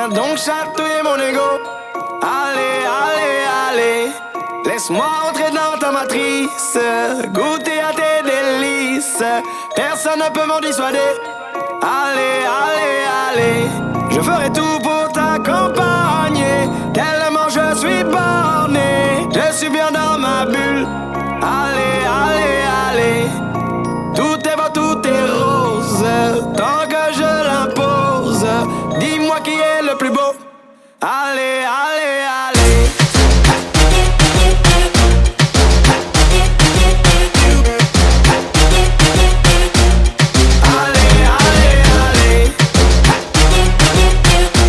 Viens donc chatouiller mon ego. Allez, allez, allez. Laisse-moi entrer dans ta matrice, goûter à tes délices. Personne ne peut m'en dissuader. Allez, allez, allez. Je ferai tout pour t'accompagner. Tellement je suis borné. Je suis bien dans ma bulle. Allez, allez, allez. Tout est beau, tout est rose. Tant que je l'impose. Dis-moi qui est le plus beau. Allez, allez, allez.